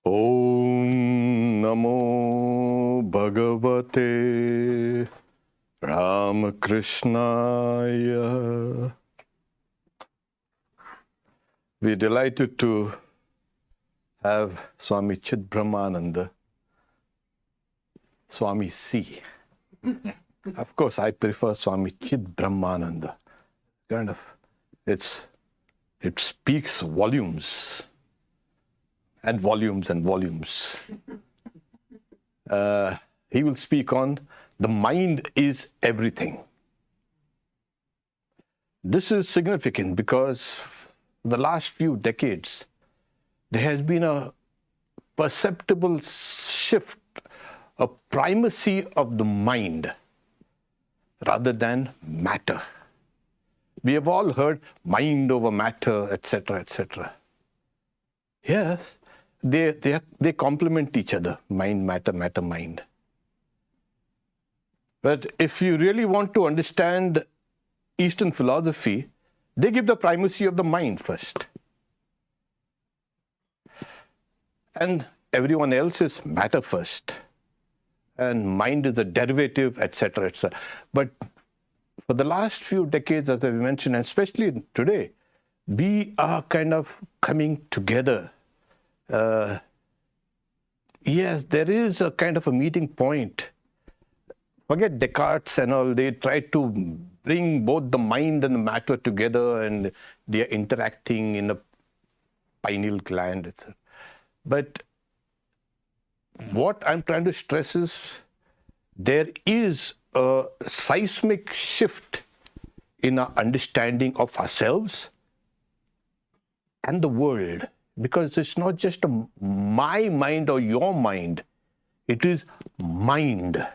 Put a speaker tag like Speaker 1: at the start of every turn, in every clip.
Speaker 1: Om Namo Bhagavate Ramakrishnaya. We're delighted to have Swami Chidbrahmananda, Swami C. Of course, I prefer Swami Chidbrahmananda. It speaks volumes. And volumes and volumes. He will speak on the mind is everything. This is significant because the last few decades, there has been a perceptible shift, a primacy of the mind rather than matter. We have all heard mind over matter, etc., etc. Yes. They complement each other, mind, matter, matter, mind. But if you really want to understand Eastern philosophy, they give the primacy of the mind first. And everyone else is matter first. And mind is the derivative, etc., etc. But for the last few decades, as I mentioned, and especially today, we are kind of coming together. Yes, there is a kind of a meeting point. Forget Descartes and all, they try to bring both the mind and the matter together and they are interacting in a pineal gland, etc. But what I'm trying to stress is there is a seismic shift in our understanding of ourselves and the world. Because it's not just my mind or your mind, it is mind.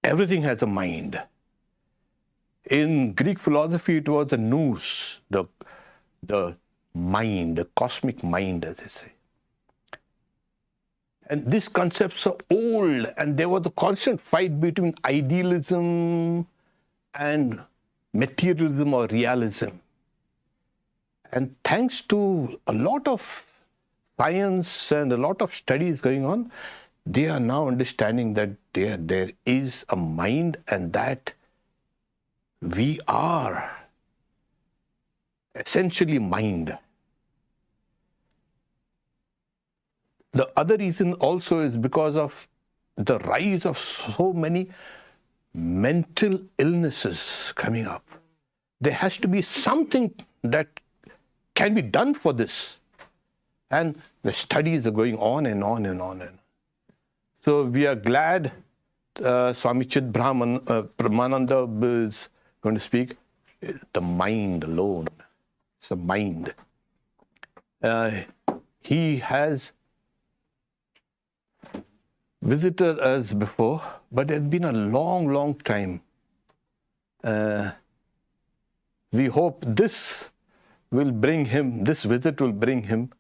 Speaker 1: Everything has a mind. In Greek philosophy, it was the nous, the mind, the cosmic mind, as they say. And these concepts are old, and there was a constant fight between idealism and materialism or realism. And thanks to a lot of science and a lot of studies going on, they are now understanding that there is a mind and that we are essentially mind. The other reason also is because of the rise of so many mental illnesses coming up. There has to be something that can be done for this. And the studies are going on and on and on. So we are glad Swami Chidbrahmananda is going to speak. The mind alone. It's the mind. He has visited us before, but it's been a long, long time. We hope this visit will bring him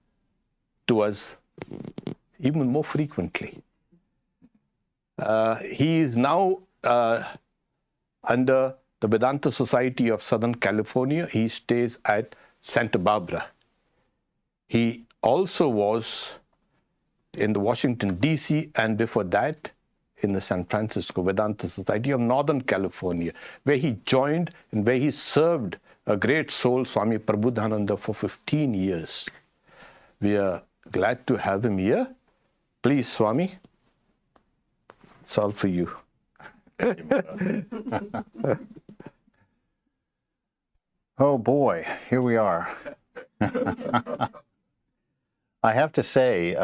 Speaker 1: to us even more frequently. He is now under the Vedanta Society of Southern California. He stays at Santa Barbara. He also was in the Washington, D.C., and before that in the San Francisco Vedanta Society of Northern California, where he joined and where he served a great soul, Swami Prabodhananda, for 15 years. We are glad to have him here. Please, Swami, it's all for you.
Speaker 2: Oh boy, here we are. I have to say,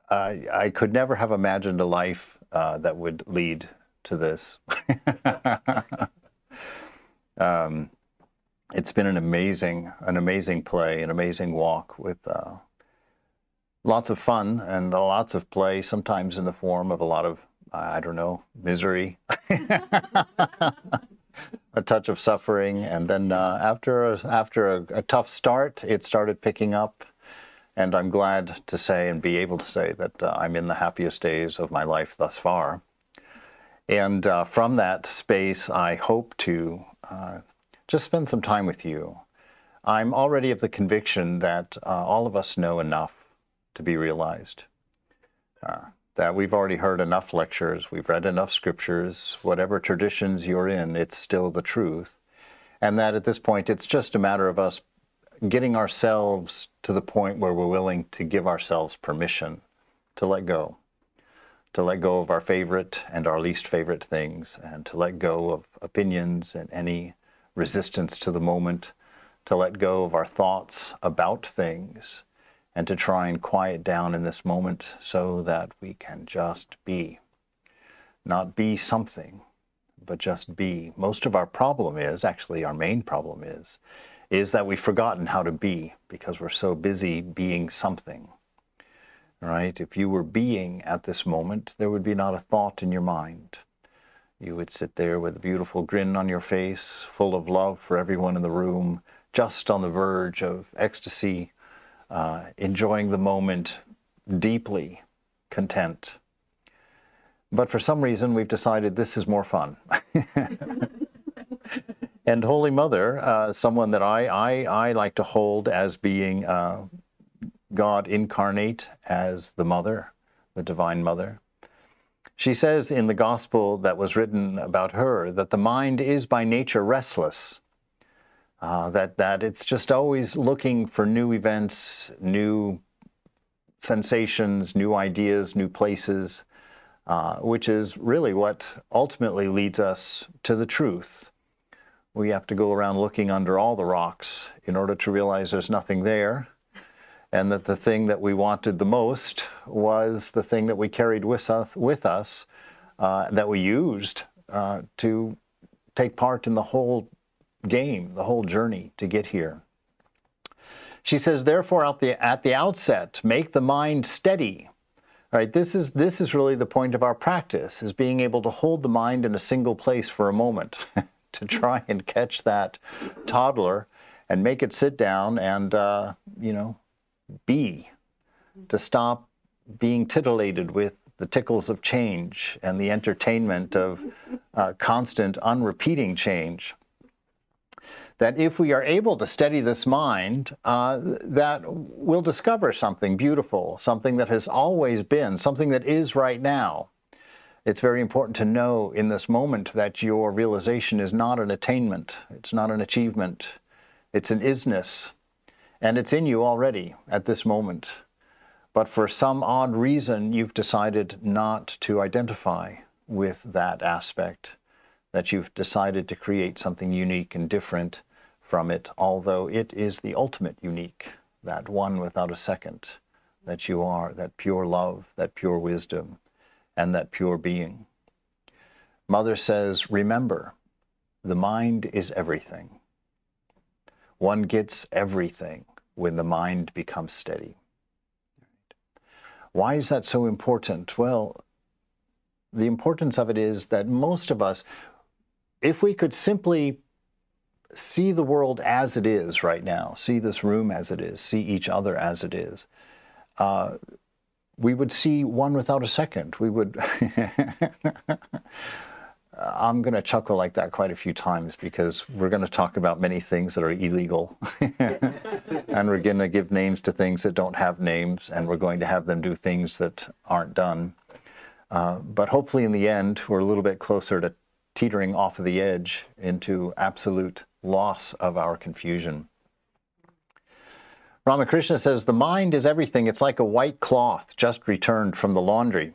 Speaker 2: I could never have imagined a life that would lead to this. It's been an amazing play, an amazing walk with lots of fun and lots of play, sometimes in the form of a lot of, I don't know, misery, a touch of suffering, and then after a tough start, it started picking up. And I'm glad to say and be able to say that I'm in the happiest days of my life thus far. And from that space, I hope to just spend some time with you. I'm already of the conviction that all of us know enough to be realized. That we've already heard enough lectures, we've read enough scriptures, whatever traditions you're in, it's still the truth. And that at this point, it's just a matter of us getting ourselves to the point where we're willing to give ourselves permission to let go of our favorite and our least favorite things, and to let go of opinions and any resistance to the moment, to let go of our thoughts about things, and to try and quiet down in this moment so that we can just be. Not be something, but just be. Most of our problem is, actually our main problem is that we've forgotten how to be because we're so busy being something. Right? If you were being at this moment, there would be not a thought in your mind. You would sit there with a beautiful grin on your face, full of love for everyone in the room, just on the verge of ecstasy, enjoying the moment, deeply content. But for some reason, we've decided this is more fun. And Holy Mother, someone that I like to hold as being God incarnate as the Mother, the Divine Mother. She says in the Gospel that was written about her that the mind is by nature restless, that it's just always looking for new events, new sensations, new ideas, new places, which is really what ultimately leads us to the truth. We have to go around looking under all the rocks in order to realize there's nothing there, and that the thing that we wanted the most was the thing that we carried with us, that we used to take part in the whole game, the whole journey to get here. She says, therefore, at the outset, make the mind steady. All right, this is really the point of our practice, is being able to hold the mind in a single place for a moment, to try and catch that toddler and make it sit down and, be, to stop being titillated with the tickles of change and the entertainment of constant, unrepeating change. That if we are able to steady this mind, that we'll discover something beautiful, something that has always been, something that is right now. It's very important to know in this moment that your realization is not an attainment, it's not an achievement, it's an isness. And it's in you already at this moment. But for some odd reason, you've decided not to identify with that aspect, that you've decided to create something unique and different from it, although it is the ultimate unique, that one without a second, that you are, that pure love, that pure wisdom, and that pure being. Mother says, remember, the mind is everything. One gets everything when the mind becomes steady. Why is that so important? Well, the importance of it is that most of us, if we could simply see the world as it is right now, see this room as it is, see each other as it is, we would see one without a second. We would... I'm going to chuckle like that quite a few times because we're going to talk about many things that are illegal. And we're going to give names to things that don't have names, and we're going to have them do things that aren't done. But hopefully in the end, we're a little bit closer to teetering off of the edge into absolute loss of our confusion. Ramakrishna says, the mind is everything. It's like a white cloth just returned from the laundry.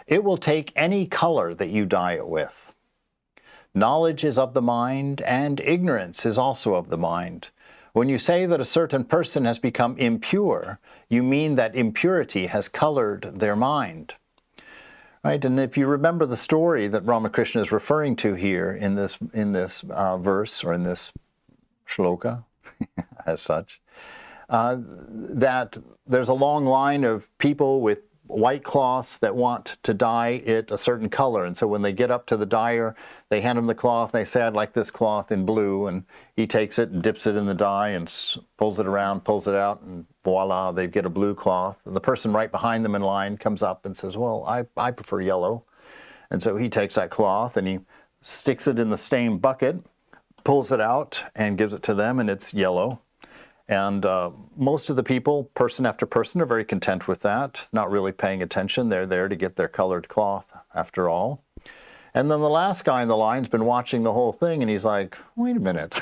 Speaker 2: It will take any color that you dye it with. Knowledge is of the mind, and ignorance is also of the mind. When you say that a certain person has become impure, you mean that impurity has colored their mind. Right? And if you remember the story that Ramakrishna is referring to here in this verse, or in this shloka, as such, that there's a long line of people with white cloths that want to dye it a certain color. And so when they get up to the dyer, they hand him the cloth, and they say, I'd like this cloth in blue. And he takes it and dips it in the dye and pulls it around, pulls it out, and voila, they get a blue cloth. And the person right behind them in line comes up and says, well, I prefer yellow. And so he takes that cloth and he sticks it in the stain bucket, pulls it out and gives it to them, and it's yellow. And most of the people, person after person, are very content with that, not really paying attention. They're there to get their colored cloth, after all. And then the last guy in the line's been watching the whole thing, and he's like, wait a minute,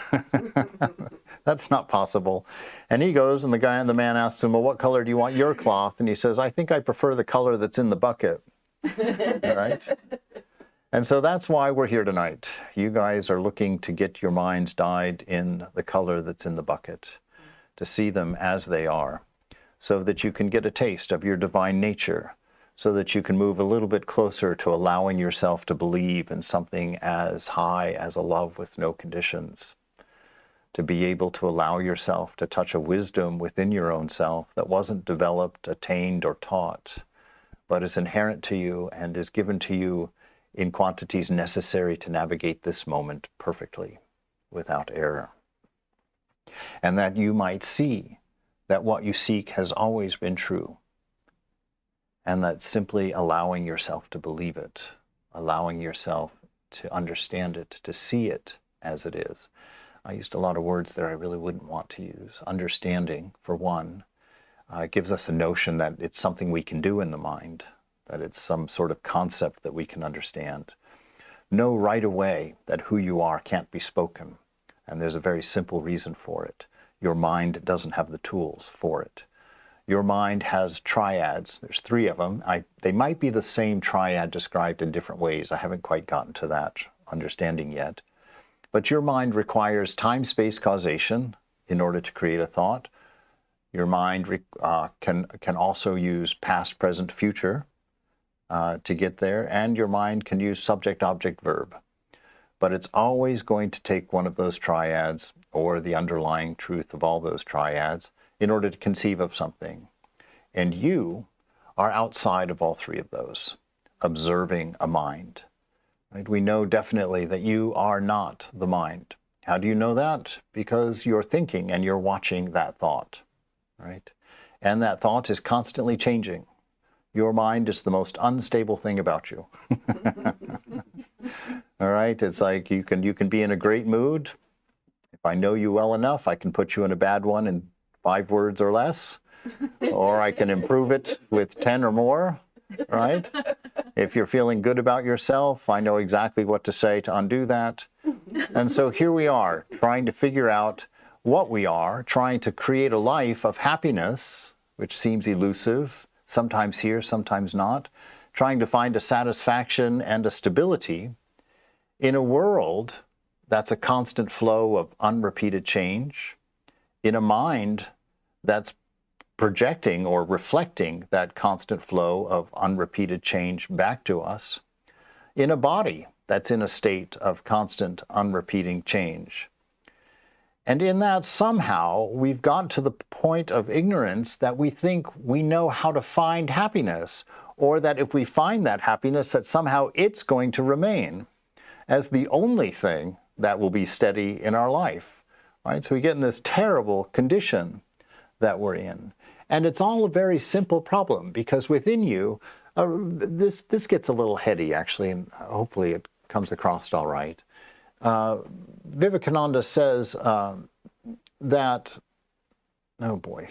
Speaker 2: that's not possible. And he goes, and the man asks him, well, what color do you want your cloth? And he says, I think I prefer the color that's in the bucket. All right? And so that's why we're here tonight. You guys are looking to get your minds dyed in the color that's in the bucket, to see them as they are, so that you can get a taste of your divine nature, so that you can move a little bit closer to allowing yourself to believe in something as high as a love with no conditions, to be able to allow yourself to touch a wisdom within your own self that wasn't developed, attained, or taught, but is inherent to you and is given to you in quantities necessary to navigate this moment perfectly, without error. And that you might see that what you seek has always been true, and that simply allowing yourself to believe it, allowing yourself to understand it, to see it as it is. I used a lot of words there I really wouldn't want to use. Understanding, for one, gives us a notion that it's something we can do in the mind, that it's some sort of concept that we can understand. Know right away that who you are can't be spoken, and there's a very simple reason for it. Your mind doesn't have the tools for it. Your mind has triads. There's 3 of them. They might be the same triad described in different ways. I haven't quite gotten to that understanding yet. But your mind requires time-space causation in order to create a thought. Your mind can also use past, present, future to get there, and your mind can use subject, object, verb. But it's always going to take one of those triads, or the underlying truth of all those triads, in order to conceive of something. And you are outside of all 3 of those, observing a mind. Right? We know definitely that you are not the mind. How do you know that? Because you're thinking and you're watching that thought, right? And that thought is constantly changing. Your mind is the most unstable thing about you. All right, it's like you can be in a great mood. If I know you well enough, I can put you in a bad one in 5 words or less, or I can improve it with 10 or more, right? If you're feeling good about yourself, I know exactly what to say to undo that. And so here we are, trying to figure out what we are, trying to create a life of happiness, which seems elusive, sometimes here, sometimes not, trying to find a satisfaction and a stability in a world that's a constant flow of unrepeated change, in a mind that's projecting or reflecting that constant flow of unrepeated change back to us, in a body that's in a state of constant unrepeating change. And in that, somehow, we've gotten to the point of ignorance that we think we know how to find happiness, or that if we find that happiness, that somehow it's going to remain as the only thing that will be steady in our life. Right? So we get in this terrible condition that we're in. And it's all a very simple problem, because within you, this gets a little heady, actually, and hopefully it comes across all right. Vivekananda says that, oh boy.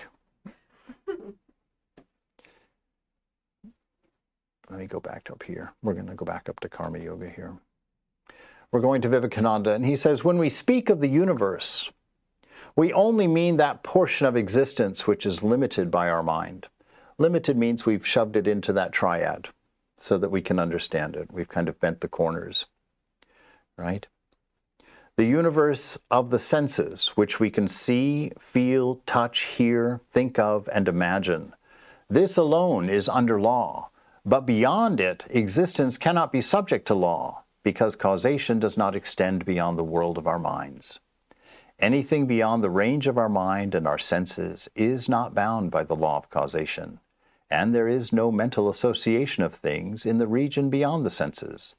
Speaker 2: Let me go back up here. We're going to go back up to Karma Yoga here. We're going to Vivekananda, and he says, when we speak of the universe, we only mean that portion of existence which is limited by our mind. Limited means we've shoved it into that triad so that we can understand it. We've kind of bent the corners, right? The universe of the senses, which we can see, feel, touch, hear, think of, and imagine. This alone is under law, but beyond it, existence cannot be subject to law, because causation does not extend beyond the world of our minds. Anything beyond the range of our mind and our senses is not bound by the law of causation, and there is no mental association of things in the region beyond the senses,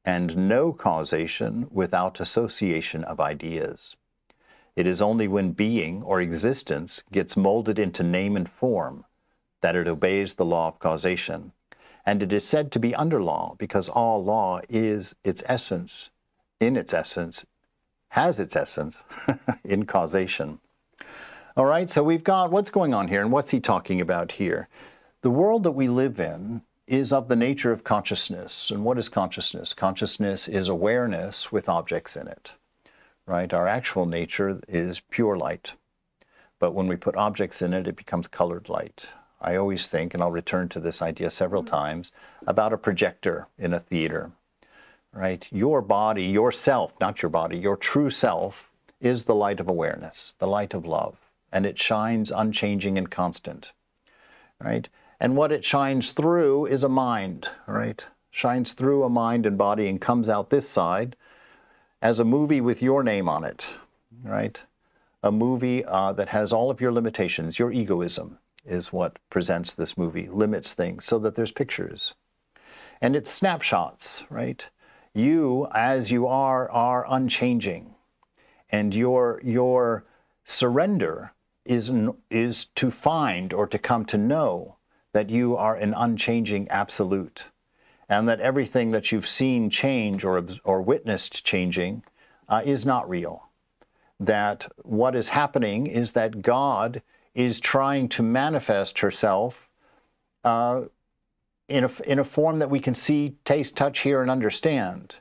Speaker 2: and no causation without association of ideas. It is only when being or existence gets molded into name and form that it obeys the law of causation, and it is said to be under law because all law is its essence, in its essence, has its essence in causation. All right, so we've got what's going on here, and what's he talking about here? The world that we live in is of the nature of consciousness. And what is consciousness? Consciousness is awareness with objects in it, right? Our actual nature is pure light. But when we put objects in it, it becomes colored light. I always think, and I'll return to this idea several times, about a projector in a theater, right? Your body, yourself, not your body, your true self is the light of awareness, the light of love, and it shines unchanging and constant, right? And what it shines through is a mind, right? Shines through a mind and body and comes out this side as a movie with your name on it, right? A movie that has all of your limitations. Your egoism is what presents this movie, limits things so that there's pictures. And it's snapshots, right? You, as you are unchanging. And your surrender is to find or to come to know that you are an unchanging absolute, and that everything that you've seen change or witnessed changing is not real. That what is happening is that God is trying to manifest herself in a form that we can see, taste, touch, hear, and understand.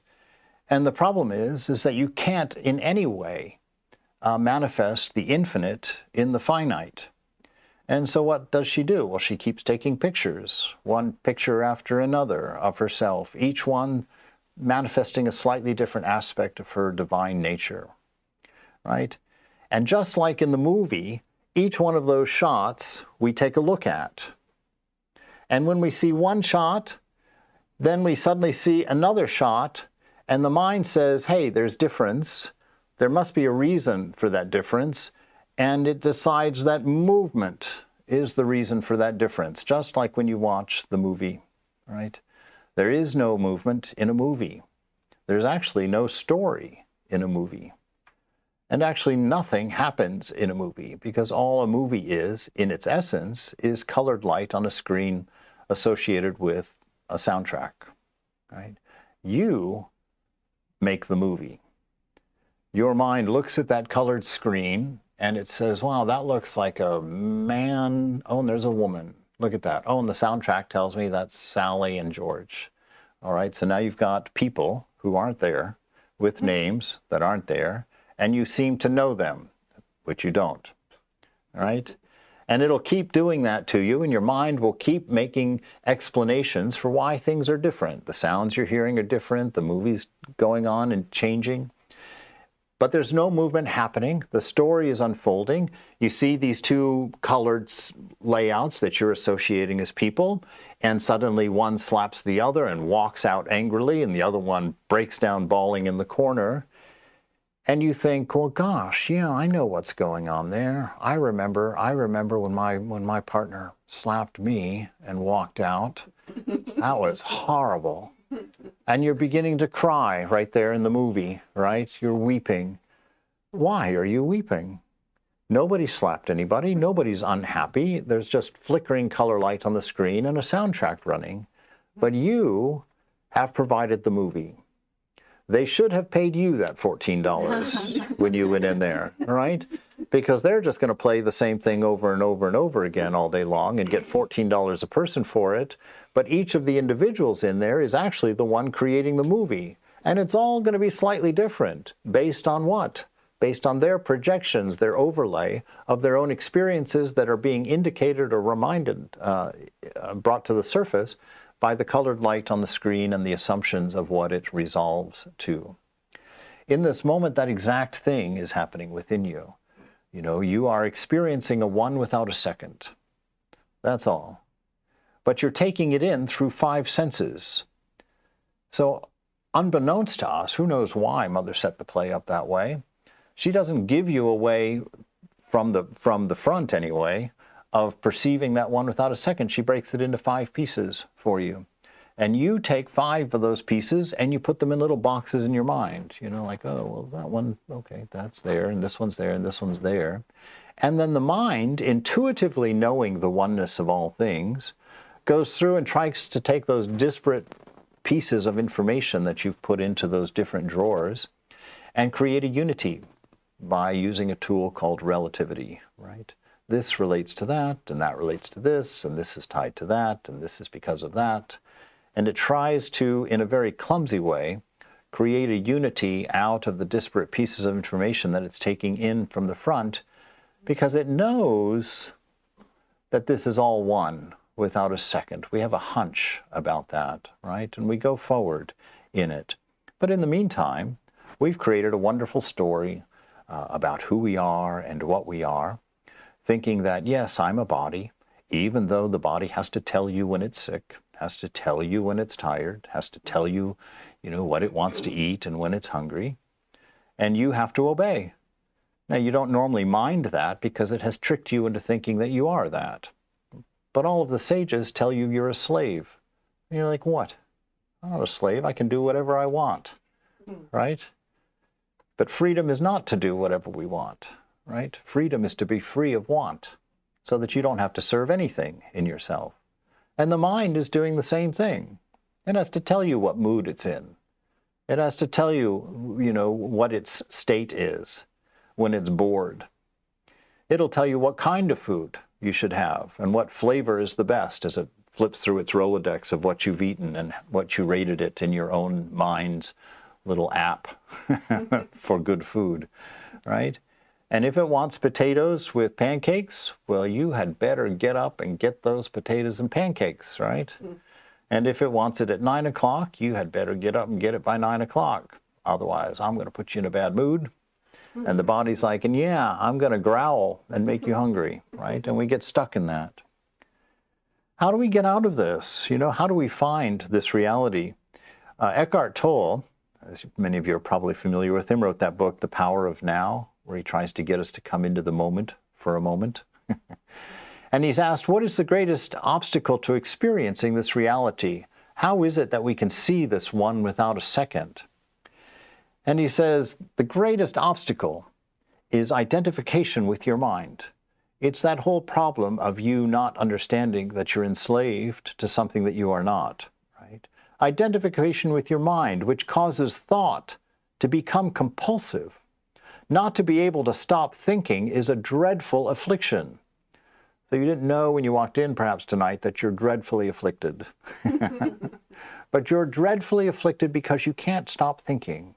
Speaker 2: And the problem is that you can't in any way manifest the infinite in the finite. And so what does she do? Well, she keeps taking pictures, one picture after another of herself, each one manifesting a slightly different aspect of her divine nature, right? And just like in the movie, each one of those shots we take a look at. And when we see one shot, then we suddenly see another shot, and the mind says, hey, there's difference. There must be a reason for that difference. And it decides that movement is the reason for that difference, just like when you watch the movie, right? There is no movement in a movie. There's actually no story in a movie. And actually nothing happens in a movie, because all a movie is, in its essence, is colored light on a screen associated with a soundtrack, right? You make the movie. Your mind looks at that colored screen and it says, wow, that looks like a man. Oh, and there's a woman. Look at that. Oh, and the soundtrack tells me that's Sally and George. All right, so now you've got people who aren't there with names that aren't there, and you seem to know them, which you don't. All right? And it'll keep doing that to you, and your mind will keep making explanations for why things are different. The sounds you're hearing are different, the movie's going on and changing. But there's no movement happening. The story is unfolding. You see these two colored layouts that you're associating as people, and suddenly one slaps the other and walks out angrily, and the other one breaks down bawling in the corner. And you think, well, gosh, yeah, I know what's going on there. I remember when my partner slapped me and walked out. That was horrible. And you're beginning to cry right there in the movie, right? You're weeping. Why are you weeping? Nobody slapped anybody. Nobody's unhappy. There's just flickering color light on the screen and a soundtrack running. But you have provided the movie. They should have paid you that $14 when you went in there, right? Because they're just going to play the same thing over and over and over again all day long and get $14 a person for it. But each of the individuals in there is actually the one creating the movie. And it's all going to be slightly different. Based on what? Based on their projections, their overlay of their own experiences that are being indicated or reminded, brought to the surface by the colored light on the screen and the assumptions of what it resolves to. In this moment, that exact thing is happening within you. You know, you are experiencing a one without a second. That's all. But you're taking it in through 5 senses. So, unbeknownst to us, who knows why Mother set the play up that way, she doesn't give you a way from the front anyway, of perceiving that one without a second. She breaks it into 5 pieces for you. And you take 5 of those pieces and you put them in little boxes in your mind. You know, like, oh, well, that one, okay, that's there, and this one's there, and this one's there. And then the mind, intuitively knowing the oneness of all things, goes through and tries to take those disparate pieces of information that you've put into those different drawers and create a unity. by using a tool called relativity, right? This relates to that, and that relates to this, and this is tied to that, and this is because of that. And it tries to, in a very clumsy way, create a unity out of the disparate pieces of information that it's taking in from the front, because it knows that this is all one without a second. We have a hunch about that, right? And we go forward in it. But in the meantime, we've created a wonderful story about who we are and what we are, thinking that, yes, I'm a body, even though the body has to tell you when it's sick, has to tell you when it's tired, has to tell you, what it wants to eat and when it's hungry, and you have to obey. Now, you don't normally mind that because it has tricked you into thinking that you are that. But all of the sages tell you you're a slave. And you're like, what? I'm not a slave. I can do whatever I want, right? But freedom is not to do whatever we want, right? Freedom is to be free of want so that you don't have to serve anything in yourself. And the mind is doing the same thing. It has to tell you what mood it's in. It has to tell you, what its state is when it's bored. It'll tell you what kind of food you should have and what flavor is the best as it flips through its Rolodex of what you've eaten and what you rated it in your own mind's little app for good food, right? And if it wants potatoes with pancakes, well, you had better get up and get those potatoes and pancakes, right? And if it wants it at 9 o'clock, you had better get up and get it by 9 o'clock. Otherwise, I'm going to put you in a bad mood. And the body's like, and yeah, I'm going to growl and make you hungry, right? And we get stuck in that. How do we get out of this? How do we find this reality? Eckhart Tolle, as many of you are probably familiar with him, wrote that book, The Power of Now, where he tries to get us to come into the moment for a moment. And he's asked, what is the greatest obstacle to experiencing this reality? How is it that we can see this one without a second? And he says, the greatest obstacle is identification with your mind. It's that whole problem of you not understanding that you're enslaved to something that you are not, right? Identification with your mind, which causes thought to become compulsive. Not to be able to stop thinking is a dreadful affliction. So you didn't know when you walked in perhaps tonight that you're dreadfully afflicted. But you're dreadfully afflicted because you can't stop thinking,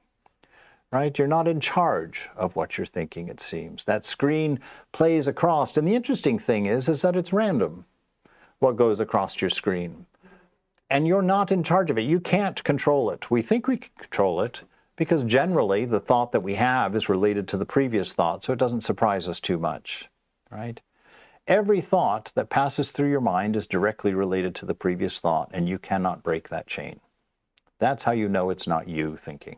Speaker 2: right? You're not in charge of what you're thinking, it seems. That screen plays across. And the interesting thing is that it's random what goes across your screen. And you're not in charge of it. You can't control it. We think we can control it because generally the thought that we have is related to the previous thought, so it doesn't surprise us too much, right? Every thought that passes through your mind is directly related to the previous thought, and you cannot break that chain. That's how you know it's not you thinking.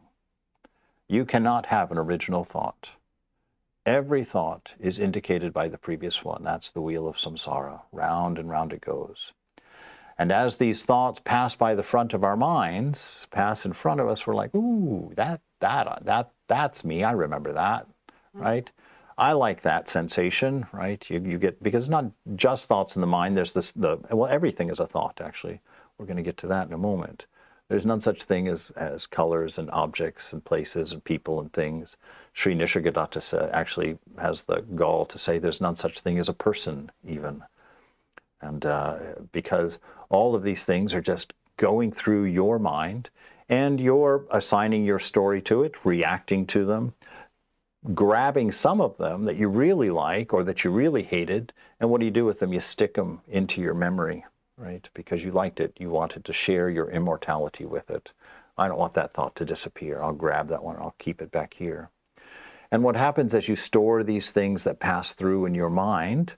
Speaker 2: You cannot have an original thought. Every thought is indicated by the previous one. That's the wheel of samsara. Round and round it goes. And as these thoughts pass by the front of our minds, pass in front of us, we're like, ooh, that's me. I remember that, right? I like that sensation, right? You get, because it's not just thoughts in the mind. There's well, everything is a thought, actually. We're going to get to that in a moment. There's none such thing as colors and objects and places and people and things. Sri Nisargadatta actually has the gall to say there's none such thing as a person, even. And because all of these things are just going through your mind, and you're assigning your story to it, reacting to them, grabbing some of them that you really like or that you really hated, and what do you do with them? You stick them into your memory, right? Because you liked it. You wanted to share your immortality with it. I don't want that thought to disappear. I'll grab that one. I'll keep it back here. And what happens as you store these things that pass through in your mind,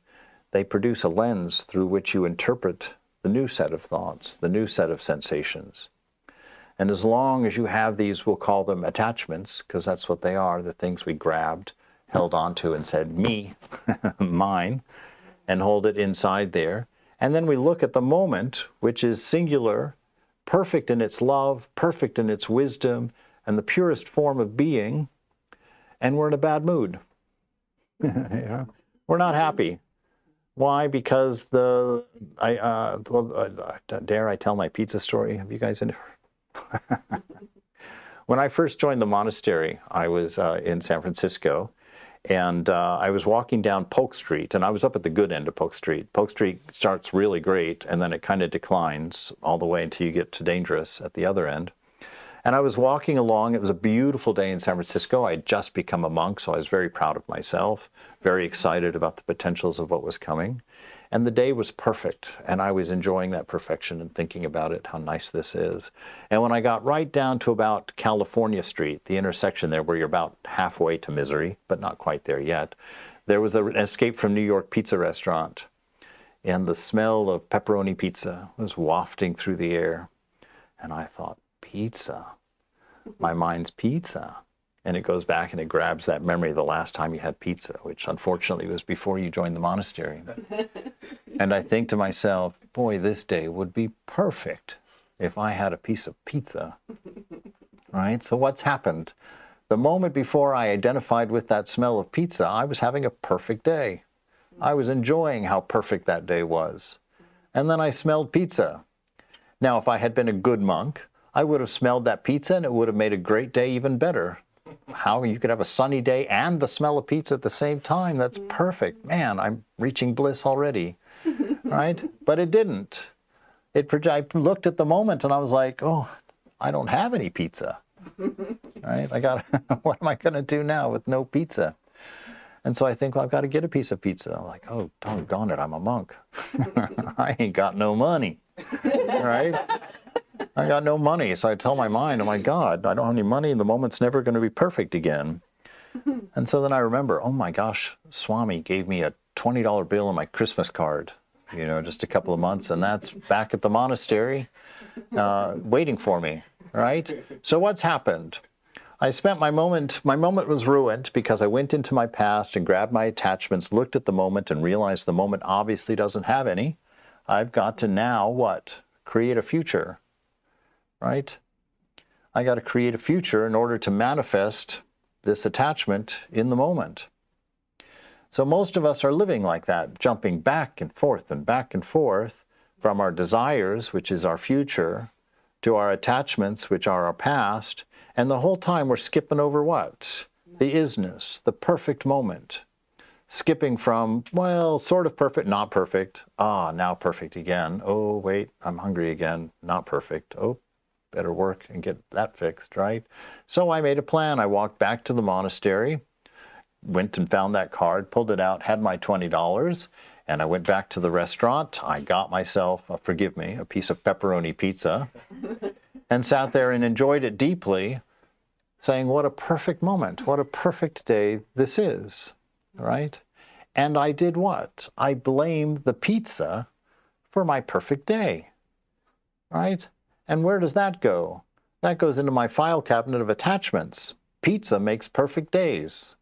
Speaker 2: they produce a lens through which you interpret the new set of thoughts, the new set of sensations. And as long as you have these, we'll call them attachments, because that's what they are, the things we grabbed, held onto and said, me, mine, and hold it inside there. And then we look at the moment, which is singular, perfect in its love, perfect in its wisdom, and the purest form of being, and we're in a bad mood. Yeah. We're not happy. Why? Because dare I tell my pizza story? Have you guys in? When I first joined the monastery, I was in San Francisco, And I was walking down Polk Street, and I was up at the good end of Polk Street. Polk Street starts really great, and then it kind of declines all the way until you get to dangerous at the other end. And I was walking along. It was a beautiful day in San Francisco. I had just become a monk, so I was very proud of myself, very excited about the potentials of what was coming. And the day was perfect, and I was enjoying that perfection and thinking about it, how nice this is. And when I got right down to about California Street, the intersection there where you're about halfway to misery, but not quite there yet, there was an Escape from New York pizza restaurant, and the smell of pepperoni pizza was wafting through the air. And I thought, pizza, my mind's pizza. And it goes back and it grabs that memory of the last time you had pizza, which unfortunately was before you joined the monastery. And I think to myself, boy, this day would be perfect if I had a piece of pizza, right? So what's happened? The moment before I identified with that smell of pizza, I was having a perfect day. I was enjoying how perfect that day was. And then I smelled pizza. Now, if I had been a good monk, I would have smelled that pizza and it would have made a great day even better. How you could have a sunny day and the smell of pizza at the same time. That's perfect. Man, I'm reaching bliss already, right? But it didn't. I looked at the moment and I was like, oh, I don't have any pizza, right? What am I going to do now with no pizza? And so I think, well, I've got to get a piece of pizza. I'm like, oh, doggone it, I'm a monk. I ain't got no money, right? I got no money, so I tell my mind, oh my God, I don't have any money, and the moment's never going to be perfect again. And so then I remember, oh my gosh, Swami gave me a $20 bill on my Christmas card, just a couple of months, and that's back at the monastery waiting for me, right? So what's happened? I spent my moment was ruined because I went into my past and grabbed my attachments, looked at the moment, and realized the moment obviously doesn't have any. I've got to now, what? Create a future. Right? I got to create a future in order to manifest this attachment in the moment. So most of us are living like that, jumping back and forth from our desires, which is our future, to our attachments, which are our past, and the whole time we're skipping over what? The isness, the perfect moment. Skipping from, well, sort of perfect, not perfect. Ah, now perfect again. Oh, wait, I'm hungry again. Not perfect. Oh, better work and get that fixed, right? So I made a plan. I walked back to the monastery, went and found that card, pulled it out, had my $20, and I went back to the restaurant. I got myself, forgive me, a piece of pepperoni pizza, and sat there and enjoyed it deeply, saying, what a perfect moment, what a perfect day this is, right? And I did what? I blamed the pizza for my perfect day, right? And where does that go? That goes into my file cabinet of attachments. Pizza makes perfect days,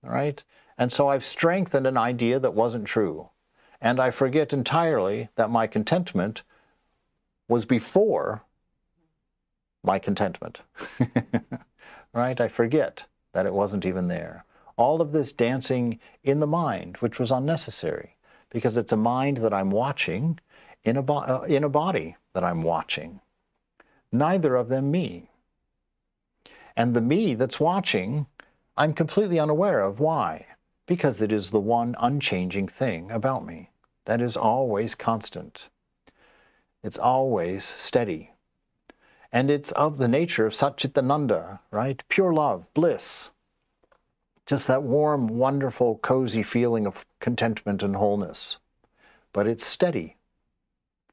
Speaker 2: right? And so I've strengthened an idea that wasn't true. And I forget entirely that my contentment was before my contentment, right? I forget that it wasn't even there. All of this dancing in the mind, which was unnecessary, because it's a mind that I'm watching in a body that I'm watching. Neither of them me. And the me that's watching, I'm completely unaware of. Why? Because it is the one unchanging thing about me that is always constant. It's always steady. And it's of the nature of Satchitananda, right? Pure love, bliss. Just that warm, wonderful, cozy feeling of contentment and wholeness. But it's steady.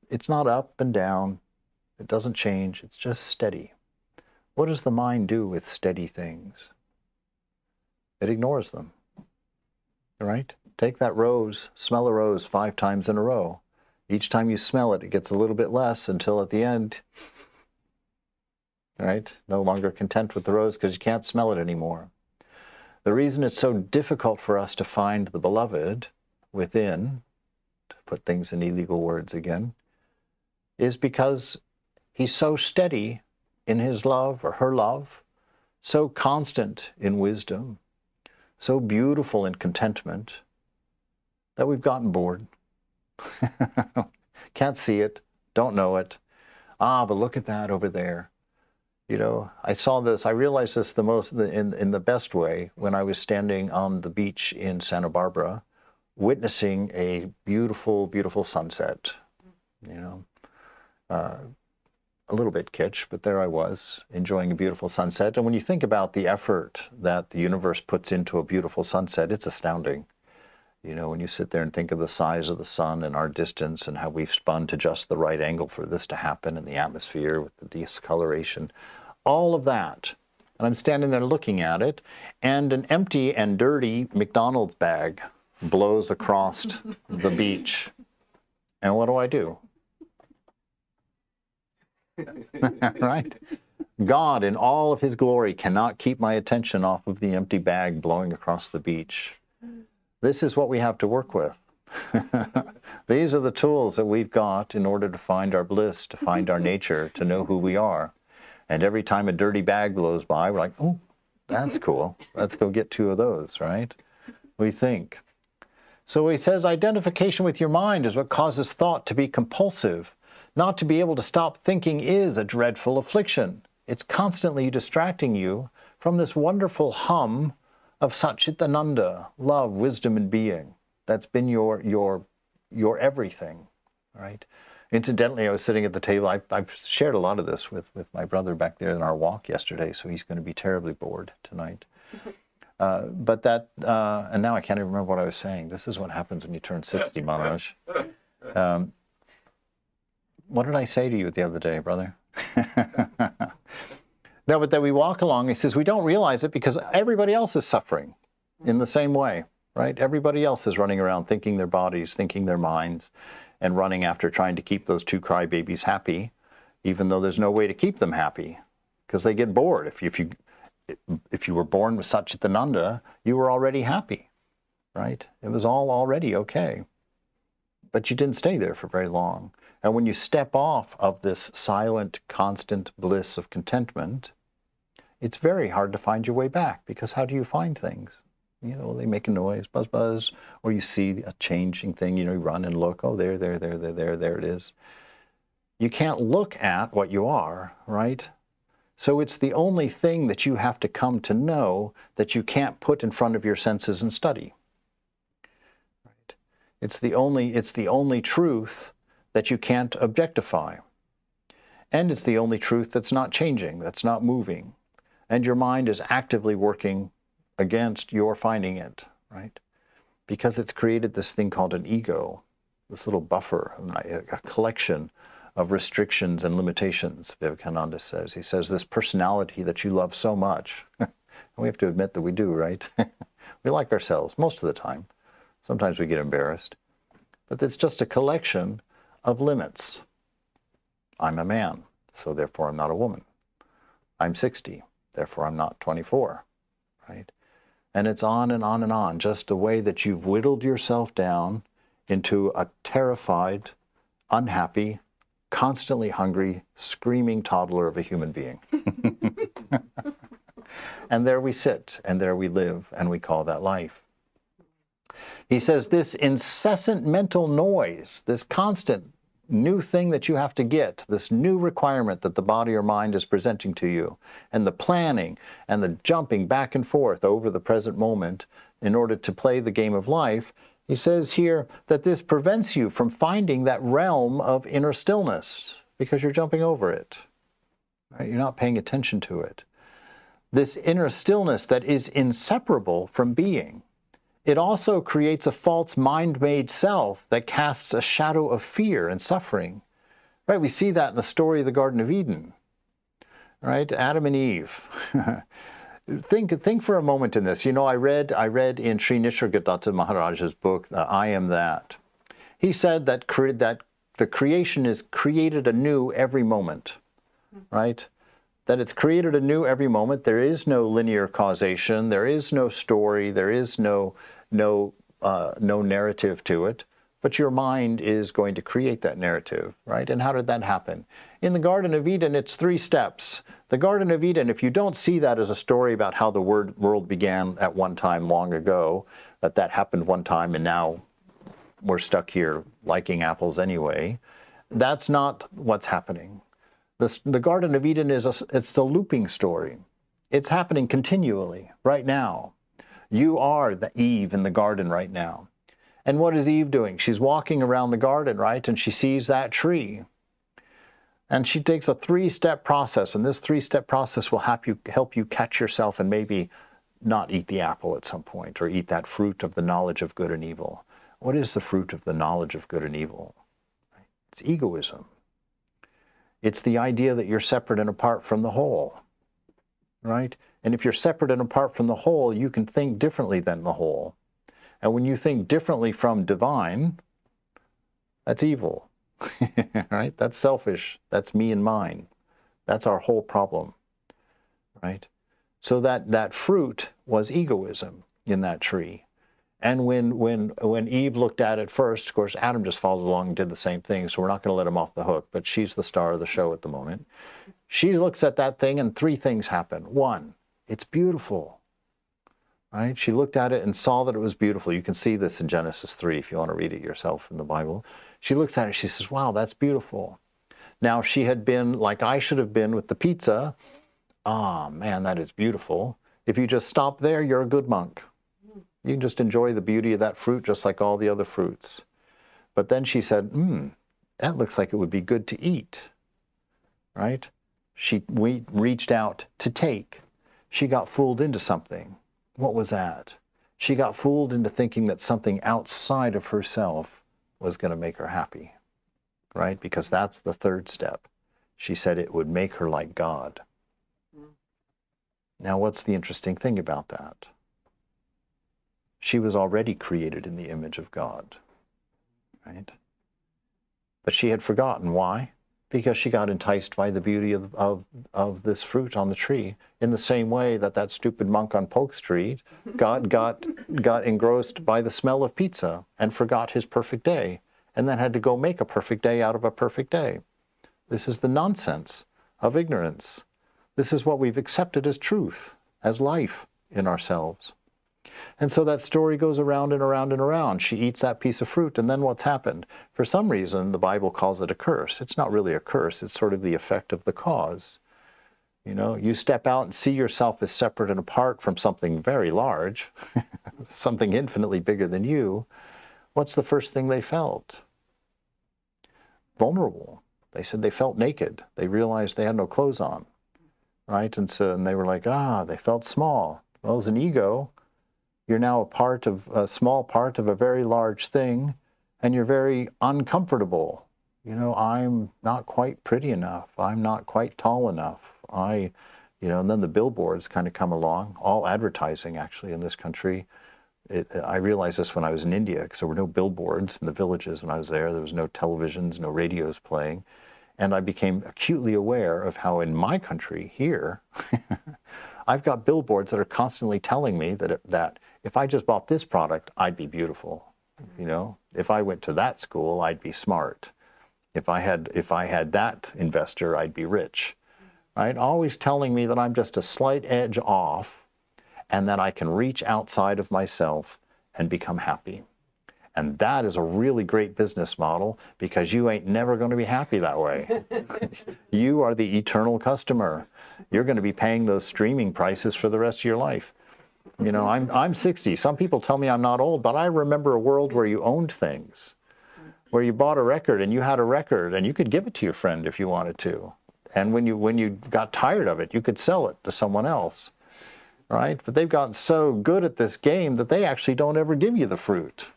Speaker 2: It's not up and down. It doesn't change. It's just steady. What does the mind do with steady things? It ignores them, right? Take that rose, smell a rose 5 times in a row. Each time you smell it, it gets a little bit less until at the end, right? No longer content with the rose because you can't smell it anymore. The reason it's so difficult for us to find the beloved within, to put things in illegal words again, is because he's so steady in his love or her love, so constant in wisdom, so beautiful in contentment, that we've gotten bored. Can't see it, don't know it. Ah, but look at that over there. You know, I saw this, I realized this in the best way when I was standing on the beach in Santa Barbara, witnessing a beautiful, beautiful sunset, you know, a little bit kitsch, but there I was, enjoying a beautiful sunset. And when you think about the effort that the universe puts into a beautiful sunset, it's astounding. You know, when you sit there and think of the size of the sun and our distance and how we've spun to just the right angle for this to happen in the atmosphere with the discoloration, all of that. And I'm standing there looking at it, and an empty and dirty McDonald's bag blows across the beach. And what do? Right? God, in all of his glory, cannot keep my attention off of the empty bag blowing across the beach. This is what we have to work with. These are the tools that we've got in order to find our bliss, to find our nature, to know who we are. And every time a dirty bag blows by, we're like, oh, that's cool. Let's go get 2 of those, right? We think. So he says, identification with your mind is what causes thought to be compulsive. Not to be able to stop thinking is a dreadful affliction. It's constantly distracting you from this wonderful hum of Satchitananda, love, wisdom, and being. That's been your everything, right? Incidentally, I was sitting at the table. I've shared a lot of this with my brother back there in our walk yesterday, so he's going to be terribly bored tonight. But that, and now I can't even remember what I was saying. This is what happens when you turn 60, Maharaj. What did I say to you the other day, brother? No, but that we walk along, he says, we don't realize it because everybody else is suffering in the same way, right? Everybody else is running around thinking their bodies, thinking their minds, and running after trying to keep those 2 crybabies happy, even though there's no way to keep them happy, because they get bored. If you were born with Satchitananda, you were already happy, right? It was all already okay. But you didn't stay there for very long. And when you step off of this silent, constant bliss of contentment, it's very hard to find your way back, because how do you find things? You know, they make a noise, buzz, buzz, or you see a changing thing, you know, you run and look, oh, there it is. You can't look at what you are, right? So it's the only thing that you have to come to know that you can't put in front of your senses and study. Right? It's the only truth that you can't objectify. And it's the only truth that's not changing, that's not moving. And your mind is actively working against your finding it, right? Because it's created this thing called an ego, this little buffer, a collection of restrictions and limitations, Vivekananda says. He says this personality that you love so much, and we have to admit that we do, right? We like ourselves most of the time. Sometimes we get embarrassed. But it's just a collection of limits. I'm a man, so therefore I'm not a woman. I'm 60, therefore I'm not 24, right? And it's on and on and on, just the way that you've whittled yourself down into a terrified, unhappy, constantly hungry, screaming toddler of a human being. And there we sit, and there we live, and we call that life. He says this incessant mental noise, this constant new thing that you have to get, this new requirement that the body or mind is presenting to you, and the planning and the jumping back and forth over the present moment in order to play the game of life, he says here that this prevents you from finding that realm of inner stillness because you're jumping over it. Right? You're not paying attention to it. This inner stillness that is inseparable from being. It also creates a false mind-made self that casts a shadow of fear and suffering. Right? We see that in the story of the Garden of Eden. Right? Adam and Eve. Think for a moment in this. You know, I read in Sri Nisargadatta Maharaj's book, I Am That. He said that the creation is created anew every moment. Right? That it's created anew every moment. There is no linear causation. There is no story. There is no narrative to it. But your mind is going to create that narrative, right? And how did that happen? In the Garden of Eden, it's 3 steps. The Garden of Eden, if you don't see that as a story about how the world began at one time long ago, that happened one time and now we're stuck here liking apples anyway, that's not what's happening. The Garden of Eden it's the looping story. It's happening continually right now. You are the Eve in the garden right now. And what is Eve doing? She's walking around the garden, right? And she sees that tree. And she takes a 3-step process, and this 3-step process will help you catch yourself and maybe not eat the apple at some point, or eat that fruit of the knowledge of good and evil. What is the fruit of the knowledge of good and evil? It's egoism. It's the idea that you're separate and apart from the whole, right? And if you're separate and apart from the whole, you can think differently than the whole. And when you think differently from divine, that's evil. Right? That's selfish. That's me and mine. That's our whole problem, right? So that fruit was egoism in that tree. And when Eve looked at it first, of course, Adam just followed along and did the same thing, so we're not going to let him off the hook, but she's the star of the show at the moment. She looks at that thing and 3 things happen. 1, it's beautiful, right? She looked at it and saw that it was beautiful. You can see this in Genesis 3 if you want to read it yourself in the Bible. She looks at it, she says, wow, that's beautiful. Now, if she had been like I should have been with the pizza, ah, man, that is beautiful. If you just stop there, you're a good monk. You can just enjoy the beauty of that fruit just like all the other fruits. But then she said, that looks like it would be good to eat, right? We reached out to take. She got fooled into something. What was that? She got fooled into thinking that something outside of herself was going to make her happy, right? Because that's the 3rd step. She said it would make her like God. Now, what's the interesting thing about that? She was already created in the image of God, right? But she had forgotten. Why? Because she got enticed by the beauty of this fruit on the tree, in the same way that stupid monk on Polk Street got engrossed by the smell of pizza and forgot his perfect day, and then had to go make a perfect day out of a perfect day. This is the nonsense of ignorance. This is what we've accepted as truth, as life in ourselves. And so that story goes around and around and around. She eats that piece of fruit, and then what's happened? For some reason, the Bible calls it a curse. It's not really a curse. It's sort of the effect of the cause. You know, you step out and see yourself as separate and apart from something very large, something infinitely bigger than you. What's the first thing they felt? Vulnerable. They said they felt naked. They realized they had no clothes on, right? And they were like, they felt small. Well, as an ego, you're now a small part of a very large thing, and you're very uncomfortable. You know, I'm not quite pretty enough. I'm not quite tall enough. And then the billboards kind of come along, all advertising actually in this country. I realized this when I was in India, because there were no billboards in the villages when I was there. There was no televisions, no radios playing. And I became acutely aware of how in my country here, I've got billboards that are constantly telling me that if I just bought this product, I'd be beautiful. You know, if I went to that school, I'd be smart. If I had that investor, I'd be rich. Right? Always telling me that I'm just a slight edge off, and that I can reach outside of myself and become happy. And that is a really great business model, because you ain't never going to be happy that way. You are the eternal customer. You're going to be paying those streaming prices for the rest of your life. You know, I'm 60. Some people tell me I'm not old, but I remember a world where you owned things, where you bought a record and you had a record and you could give it to your friend if you wanted to. And when you got tired of it, you could sell it to someone else, right? But they've gotten so good at this game that they actually don't ever give you the fruit.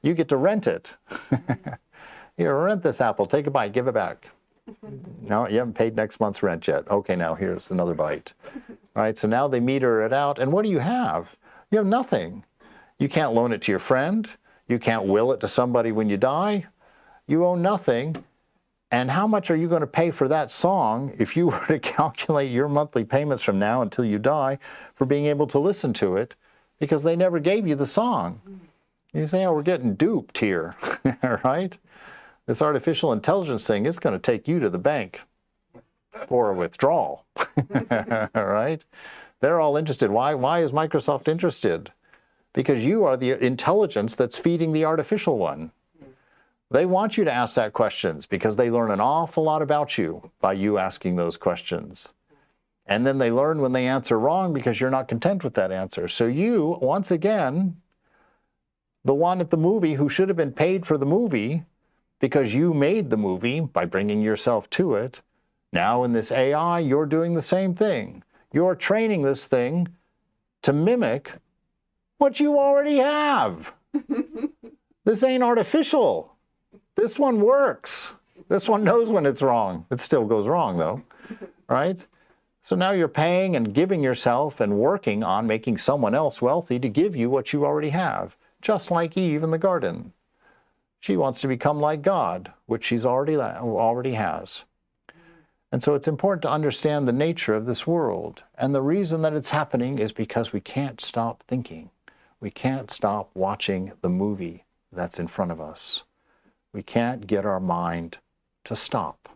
Speaker 2: You get to rent it. Here, rent this apple, take a bite, give it back. No, you haven't paid next month's rent yet. Okay, now here's another bite. Right, so now they meter it out, and what do you have? You have nothing. You can't loan it to your friend. You can't will it to somebody when you die. You own nothing. And how much are you going to pay for that song if you were to calculate your monthly payments from now until you die for being able to listen to it, because they never gave you the song? You say, oh, we're getting duped here, right? This artificial intelligence thing is going to take you to the bank for a withdrawal, right? They're all interested. Why is Microsoft interested? Because you are the intelligence that's feeding the artificial one. They want you to ask that questions because they learn an awful lot about you by you asking those questions. And then they learn when they answer wrong because you're not content with that answer. So you, once again, the one at the movie who should have been paid for the movie because you made the movie by bringing yourself to it, now in this AI, you're doing the same thing. You're training this thing to mimic what you already have. This ain't artificial. This one works. This one knows when it's wrong. It still goes wrong though, right? So now you're paying and giving yourself and working on making someone else wealthy to give you what you already have, just like Eve in the garden. She wants to become like God, which she's already has. And so it's important to understand the nature of this world. And the reason that it's happening is because we can't stop thinking. We can't stop watching the movie that's in front of us. We can't get our mind to stop.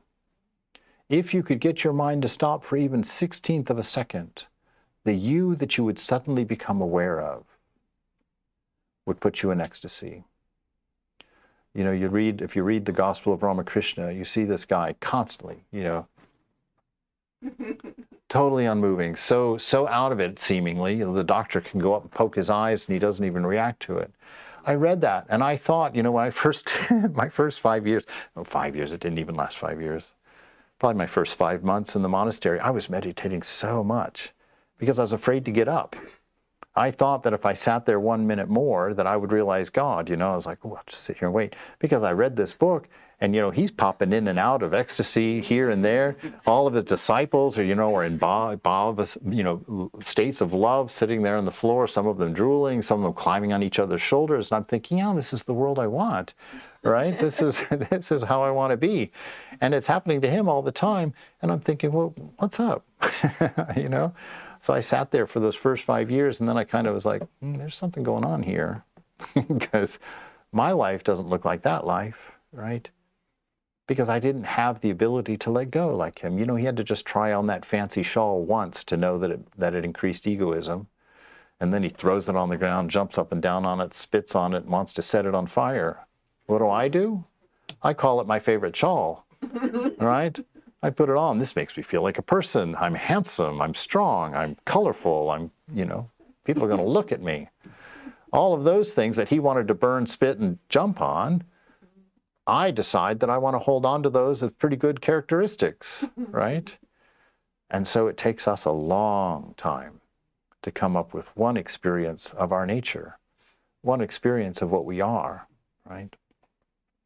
Speaker 2: If you could get your mind to stop for even 1/16 of a second, the you that you would suddenly become aware of would put you in ecstasy. You know, if you read the Gospel of Ramakrishna, you see this guy constantly, you know, totally unmoving, so out of it seemingly. You know, the doctor can go up and poke his eyes and he doesn't even react to it. I read that and I thought, you know, when I first, my first 5 years, no, 5 years, it didn't even last 5 years. Probably my first 5 months in the monastery, I was meditating so much because I was afraid to get up. I thought that if I sat there 1 minute more that I would realize God, you know. I was like, oh, I'll just sit here and wait. Because I read this book and, you know, he's popping in and out of ecstasy here and there. All of his disciples are, you know, are in states of love, sitting there on the floor, some of them drooling, some of them climbing on each other's shoulders. And I'm thinking, yeah, this is the world I want, right? This is how I want to be. And it's happening to him all the time. And I'm thinking, well, what's up? You know? So I sat there for those first 5 years, and then I kind of was like, there's something going on here, because my life doesn't look like that life, right? Because I didn't have the ability to let go like him. You know, he had to just try on that fancy shawl once to know that it increased egoism. And then he throws it on the ground, jumps up and down on it, spits on it, and wants to set it on fire. What do? I call it my favorite shawl, right? I put it on. This makes me feel like a person. I'm handsome. I'm strong. I'm colorful. I'm, you know, people are going to look at me. All of those things that he wanted to burn, spit, and jump on, I decide that I want to hold on to those as pretty good characteristics, right? And so it takes us a long time to come up with one experience of our nature, one experience of what we are, right?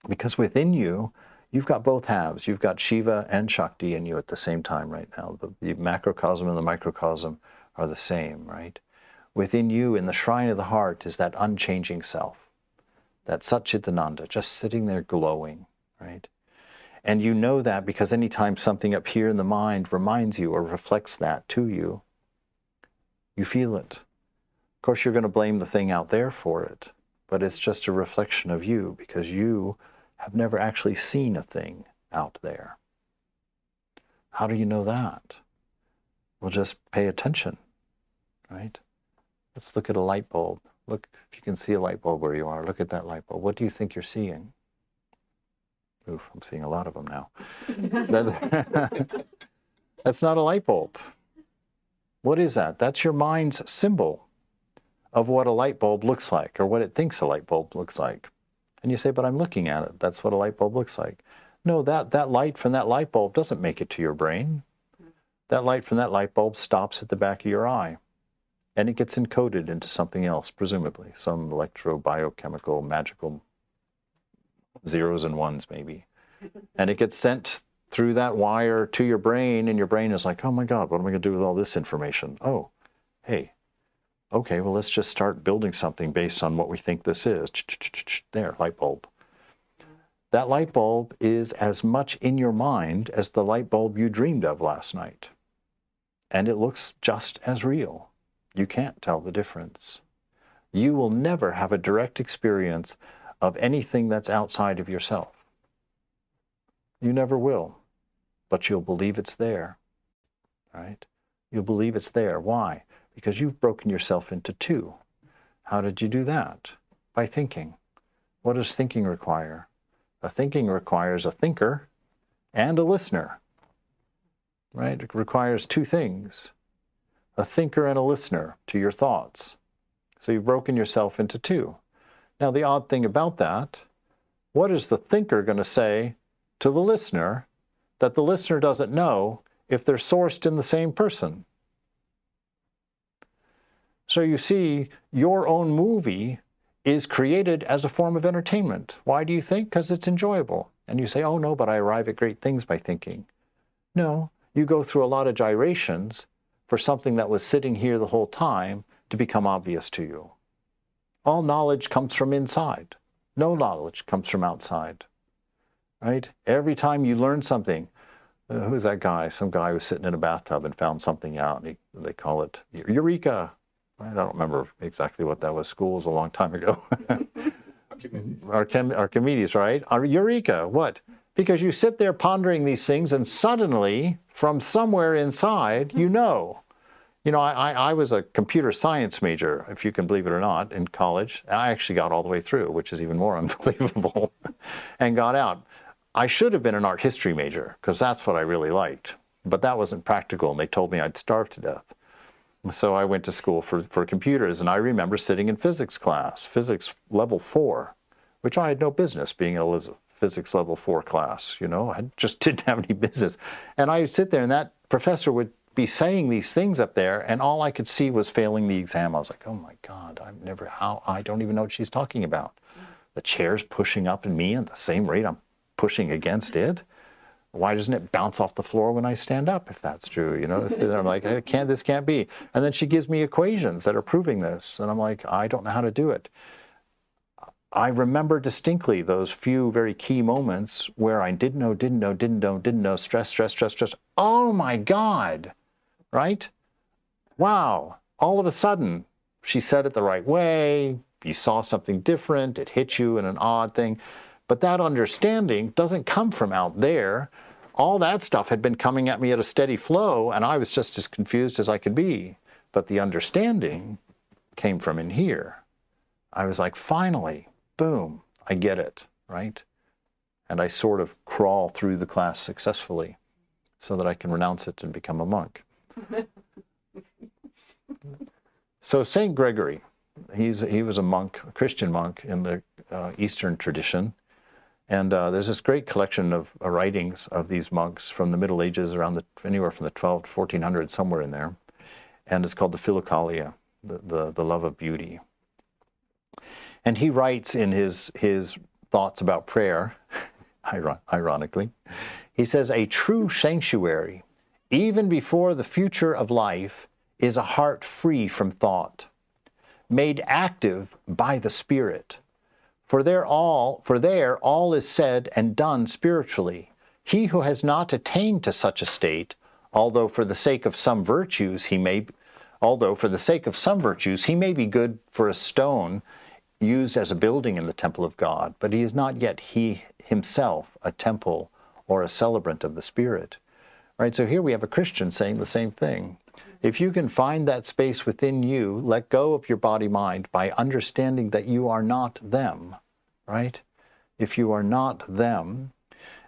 Speaker 2: Because within you, you've got both halves. You've got Shiva and Shakti in you at the same time right now. The macrocosm and the microcosm are the same, right? Within you, in the shrine of the heart, is that unchanging self, that Satchitananda, just sitting there glowing, right? And you know that because anytime something up here in the mind reminds you or reflects that to you, you feel it. Of course, you're going to blame the thing out there for it, but it's just a reflection of you because you have never actually seen a thing out there. How do you know that? Well, just pay attention, right? Let's look at a light bulb. Look, if you can see a light bulb where you are, look at that light bulb. What do you think you're seeing? Oof, I'm seeing a lot of them now. That's not a light bulb. What is that? That's your mind's symbol of what a light bulb looks like or what it thinks a light bulb looks like. And you say, but I'm looking at it. That's what a light bulb looks like. No, that light from that light bulb doesn't make it to your brain. That light from that light bulb stops at the back of your eye. And it gets encoded into something else, presumably. Some electro-biochemical, magical zeros and ones, maybe. And it gets sent through that wire to your brain, and your brain is like, oh my God, what am I going to do with all this information? Oh, hey. Okay, well, let's just start building something based on what we think this is. There, light bulb. That light bulb is as much in your mind as the light bulb you dreamed of last night. And it looks just as real. You can't tell the difference. You will never have a direct experience of anything that's outside of yourself. You never will, but you'll believe it's there, right? You'll believe it's there. Why? Because you've broken yourself into two. How did you do that? By thinking. What does thinking require? A thinking requires a thinker and a listener, right? It requires two things, a thinker and a listener to your thoughts. So you've broken yourself into two. Now, the odd thing about that, what is the thinker going to say to the listener that the listener doesn't know if they're sourced in the same person? So you see, your own movie is created as a form of entertainment. Why do you think? Because it's enjoyable. And you say, oh no, but I arrive at great things by thinking. No, you go through a lot of gyrations for something that was sitting here the whole time to become obvious to you. All knowledge comes from inside. No knowledge comes from outside, right? Every time you learn something, who's that guy? Some guy was sitting in a bathtub and found something out. And they call it Eureka. I don't remember exactly what that was. School was a long time ago. Archimedes, right? Eureka, what? Because you sit there pondering these things and suddenly, from somewhere inside, you know. You know, I was a computer science major, if you can believe it or not, in college. I actually got all the way through, which is even more unbelievable, and got out. I should have been an art history major, because that's what I really liked. But that wasn't practical, and they told me I'd starve to death. So I went to school for computers, and I remember sitting in physics class, physics level 4, which I had no business being in a physics level 4 class, you know. I just didn't have any business. And I would sit there, and that professor would be saying these things up there, and all I could see was failing the exam. I was like, oh my God, I don't even know what she's talking about. The chair's pushing up in me at the same rate I'm pushing against it. Why doesn't it bounce off the floor when I stand up, if that's true? You know, I'm like, this can't be. And then she gives me equations that are proving this. And I'm like, I don't know how to do it. I remember distinctly those few very key moments where I didn't know, stress. Oh my God, right? Wow. All of a sudden, she said it the right way. You saw something different. It hit you in an odd thing. But that understanding doesn't come from out there. All that stuff had been coming at me at a steady flow, and I was just as confused as I could be. But the understanding came from in here. I was like, finally, boom, I get it, right? And I sort of crawl through the class successfully so that I can renounce it and become a monk. So St. Gregory, he was a monk, a Christian monk in the Eastern tradition. And there's this great collection of writings of these monks from the Middle Ages, around anywhere from the 12 to 1400s, somewhere in there. And it's called the Philokalia, the love of beauty. And he writes in his thoughts about prayer, ironically, he says, a true sanctuary, even before the future of life, is a heart free from thought, made active by the Spirit. For there all is said and done spiritually. He who has not attained to such a state, although for the sake of some virtues he may be good for a stone used as a building in the temple of God, but he is not yet he himself a temple or a celebrant of the Spirit. Right? So here we have a Christian saying the same thing. If you can find that space within you, let go of your body-mind by understanding that you are not them, right? If you are not them,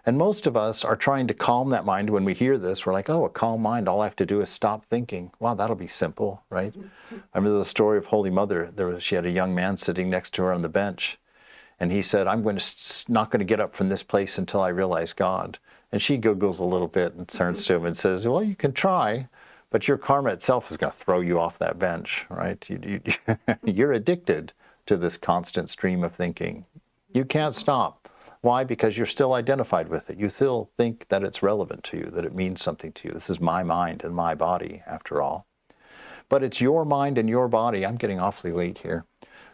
Speaker 2: and most of us are trying to calm that mind. When we hear this, we're like, oh, a calm mind, all I have to do is stop thinking. Wow, that'll be simple, right? I remember the story of Holy Mother. She had a young man sitting next to her on the bench, and he said, I'm not going to get up from this place until I realize God. And she giggles a little bit and turns to him and says, well, you can try, but your karma itself is going to throw you off that bench, right? You're addicted to this constant stream of thinking. You can't stop. Why? Because you're still identified with it. You still think that it's relevant to you, that it means something to you. This is my mind and my body, after all. But it's your mind and your body. I'm getting awfully late here.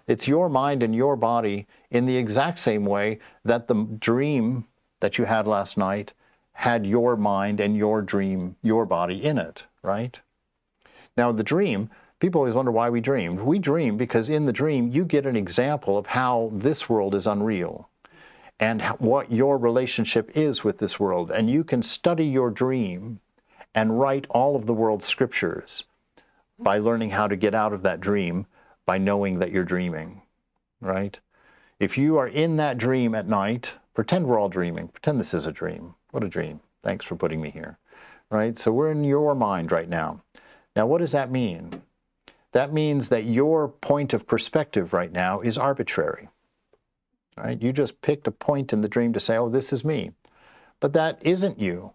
Speaker 2: It's your mind and your body in the exact same way that the dream that you had last night had your mind and your dream, your body in it, right? Now the dream, people always wonder why we dream. We dream because in the dream you get an example of how this world is unreal and what your relationship is with this world. And you can study your dream and write all of the world's scriptures by learning how to get out of that dream by knowing that you're dreaming, right? If you are in that dream at night, Pretend we're all dreaming. Pretend this is a dream. What a dream. Thanks for putting me here. Right? So we're in your mind right now. Now, what does that mean? That means that your point of perspective right now is arbitrary. Right? You just picked a point in the dream to say, oh, this is me. But that isn't you.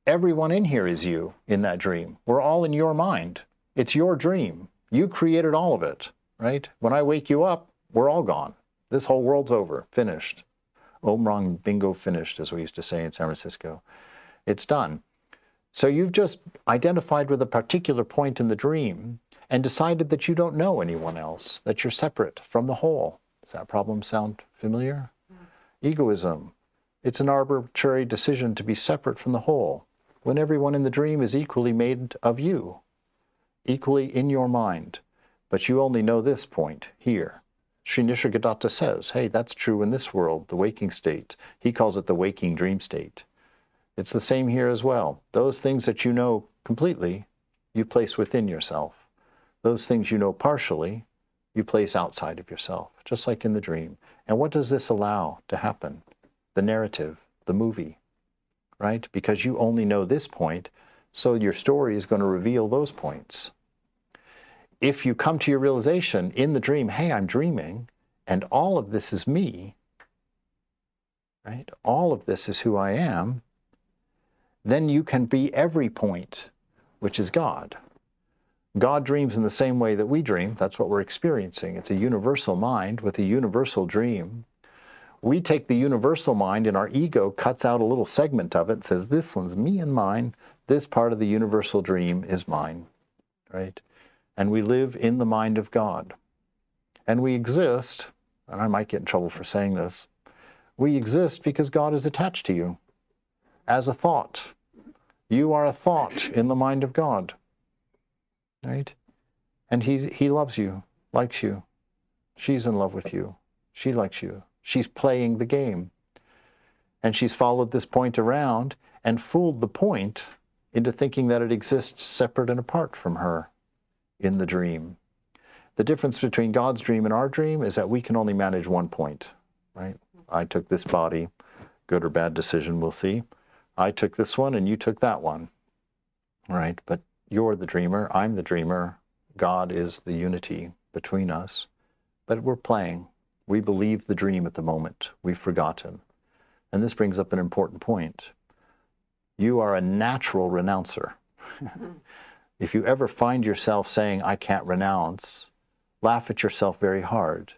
Speaker 2: Everyone in here is you in that dream. We're all in your mind. It's your dream. You created all of it, right? When I wake you up, we're all gone. This whole world's over, finished. Om Rang Bingo finished, as we used to say in San Francisco. It's done. So you've just identified with a particular point in the dream and decided that you don't know anyone else, that you're separate from the whole. Does that problem sound familiar? Egoism. It's an arbitrary decision to be separate from the whole, when everyone in the dream is equally made of you, equally in your mind. But you only know this point here. Sri Nisargadatta says, hey, that's true in this world, the waking state. He calls it the waking dream state. It's the same here as well. Those things that you know completely, you place within yourself. Those things you know partially, you place outside of yourself, just like in the dream. And what does this allow to happen? The narrative, the movie, right? Because you only know this point, so your story is going to reveal those points. If you come to your realization in the dream, hey, I'm dreaming, and all of this is me, right? All of this is who I am, then you can be every point, which is God. God dreams in the same way that we dream. That's what we're experiencing. It's a universal mind with a universal dream. We take the universal mind and our ego cuts out a little segment of it and says, this one's me and mine. This part of the universal dream is mine, right? And we live in the mind of God. And we exist, and I might get in trouble for saying this, we exist because God is attached to you as a thought. You are a thought in the mind of God, right? And he loves you, likes you. She's in love with you. She likes you. She's playing the game. And she's followed this point around and fooled the point into thinking that it exists separate and apart from her in the dream. The difference between God's dream and our dream is that we can only manage one point, right? I took this body, good or bad decision, we'll see. I took this one and you took that one, right? But you're the dreamer, I'm the dreamer. God is the unity between us. But we're playing. We believe the dream at the moment. We've forgotten. And this brings up an important point. You are a natural renouncer. If you ever find yourself saying, I can't renounce, laugh at yourself very hard.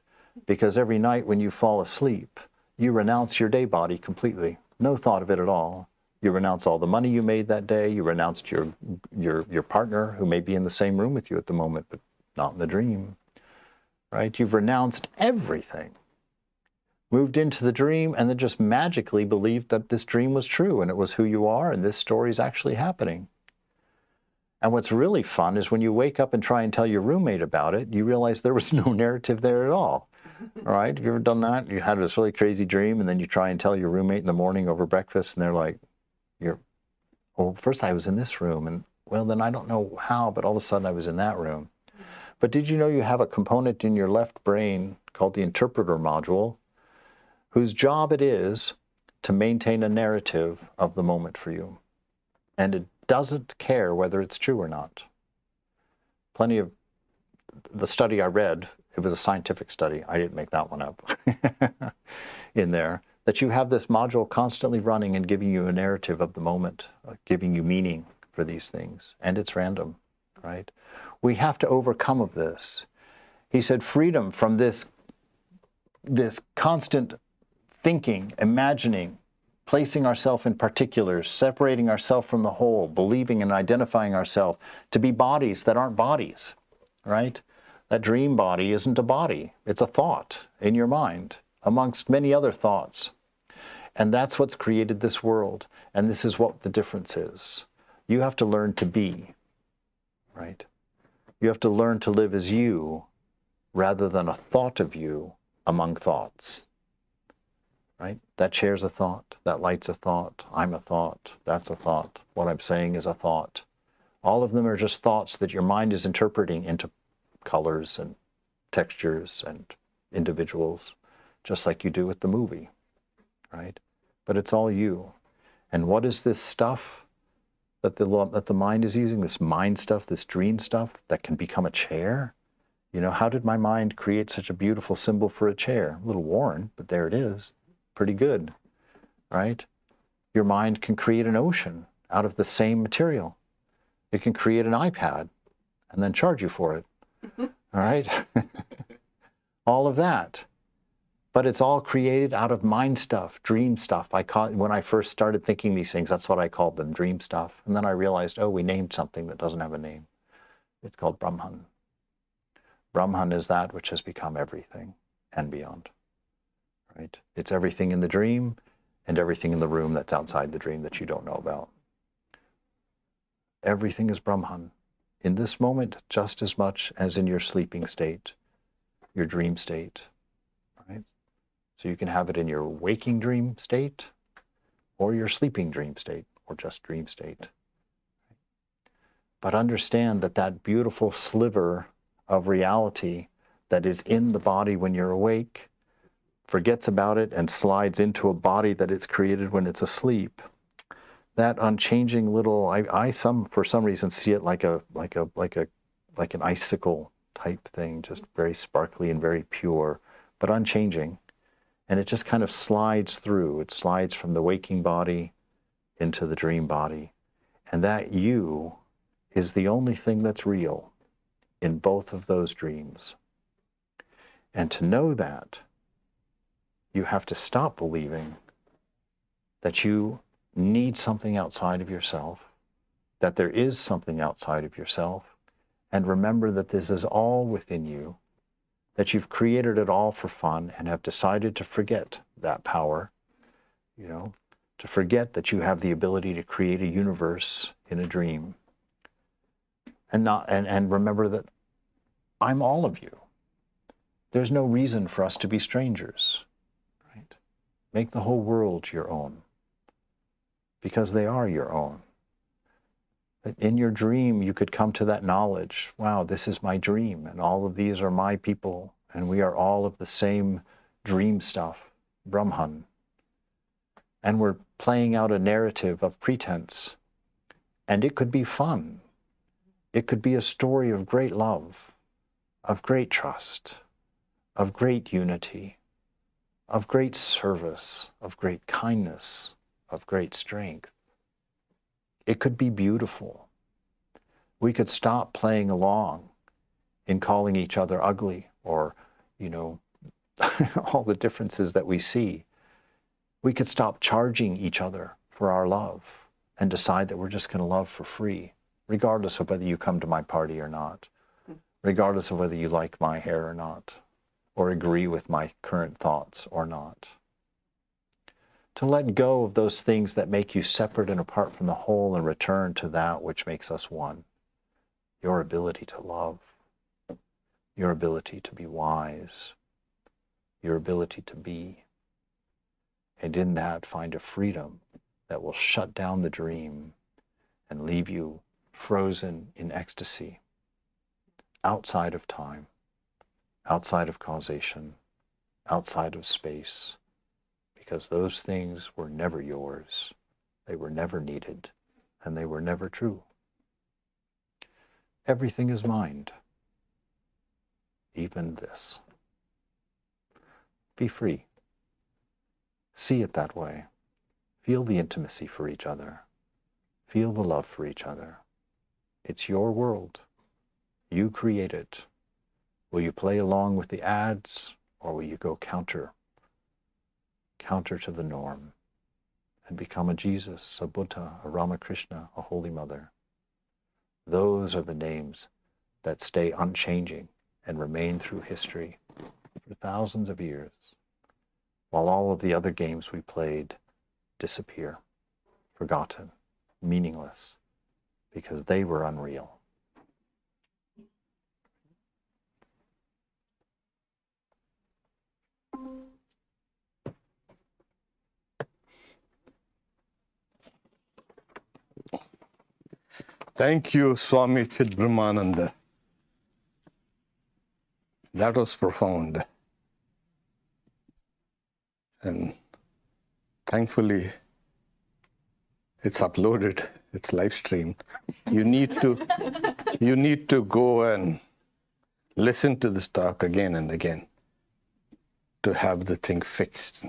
Speaker 2: Because every night when you fall asleep, you renounce your day body completely. No thought of it at all. You renounce all the money you made that day. You renounced your partner who may be in the same room with you at the moment, but not in the dream, right? You've renounced everything. Moved into the dream and then just magically believed that this dream was true and it was who you are and this story is actually happening. And what's really fun is when you wake up and try and tell your roommate about it, you realize there was no narrative there at all. All right? Have you ever done that? You had this really crazy dream and then you try and tell your roommate in the morning over breakfast and they're like, well, first I was in this room and well, then I don't know how, but all of a sudden I was in that room. But did you know you have a component in your left brain called the interpreter module whose job it is to maintain a narrative of the moment for you. And it doesn't care whether it's true or not. Plenty of the study I read, it was a scientific study, I didn't make that one up, in there, that you have this module constantly running and giving you a narrative of the moment, giving you meaning for these things, and it's random, right? We have to overcome of this. He said freedom from this constant thinking, imagining, placing ourselves in particulars, separating ourselves from the whole, believing and identifying ourselves to be bodies that aren't bodies, right? That dream body isn't a body. It's a thought in your mind, amongst many other thoughts. And that's what's created this world. And this is what the difference is. You have to learn to be, right? You have to learn to live as you, rather than a thought of you among thoughts, right? That chair's a thought, that light's a thought, I'm a thought, that's a thought, what I'm saying is a thought. All of them are just thoughts that your mind is interpreting into colors and textures and individuals, just like you do with the movie, right? But it's all you. And what is this stuff that the mind is using, this mind stuff, this dream stuff that can become a chair? You know, how did my mind create such a beautiful symbol for a chair? A little worn, but there it is. Pretty good, right? Your mind can create an ocean out of the same material. It can create an iPad and then charge you for it, all right? All of that. But it's all created out of mind stuff, dream stuff. When I first started thinking these things, that's what I called them, dream stuff. And then I realized, oh, we named something that doesn't have a name. It's called Brahman. Brahman is that which has become everything and beyond, right? It's everything in the dream and everything in the room that's outside the dream that you don't know about. Everything is Brahman in this moment just as much as in your sleeping state, your dream state, right? So you can have it in your waking dream state or your sleeping dream state or just dream state. But understand that that beautiful sliver of reality that is in the body when you're awake forgets about it and slides into a body that it's created when it's asleep. That unchanging little, for some reason see it like an icicle type thing, just very sparkly and very pure, but unchanging. And it just kind of slides through. It slides from the waking body into the dream body. And that you is the only thing that's real in both of those dreams. And to know that, you have to stop believing that you need something outside of yourself, that there is something outside of yourself, and remember that this is all within you, that you've created it all for fun and have decided to forget that power, you know, to forget that you have the ability to create a universe in a dream. And remember that I'm all of you. There's no reason for us to be strangers, right? Make the whole world your own, because they are your own. That in your dream, you could come to that knowledge, wow, this is my dream, and all of these are my people, and we are all of the same dream stuff, Brahman. And we're playing out a narrative of pretense, and it could be fun. It could be a story of great love, of great trust, of great unity, of great service, of great kindness, of great strength. It could be beautiful. We could stop playing along in calling each other ugly or, you know, all the differences that we see. We could stop charging each other for our love and decide that we're just going to love for free, regardless of whether you come to my party or not, regardless of whether you like my hair or not, or agree with my current thoughts or not. To let go of those things that make you separate and apart from the whole and return to that which makes us one. Your ability to love, your ability to be wise, your ability to be. And in that, find a freedom that will shut down the dream and leave you frozen in ecstasy, outside of time, outside of causation, outside of space, because those things were never yours, they were never needed, and they were never true. Everything is mind, even this. Be free. See it that way. Feel the intimacy for each other. Feel the love for each other. It's your world. You create it. Will you play along with the ads, or will you go counter to the norm and become a Jesus, a Buddha, a Ramakrishna, a Holy Mother? Those are the names that stay unchanging and remain through history for thousands of years, while all of the other games we played disappear, forgotten, meaningless, because they were unreal.
Speaker 1: Thank you, Swami Chidbrahmananda. That was profound. And thankfully, it's uploaded, it's live streamed. You need to go and listen to this talk again and again to have the thing fixed.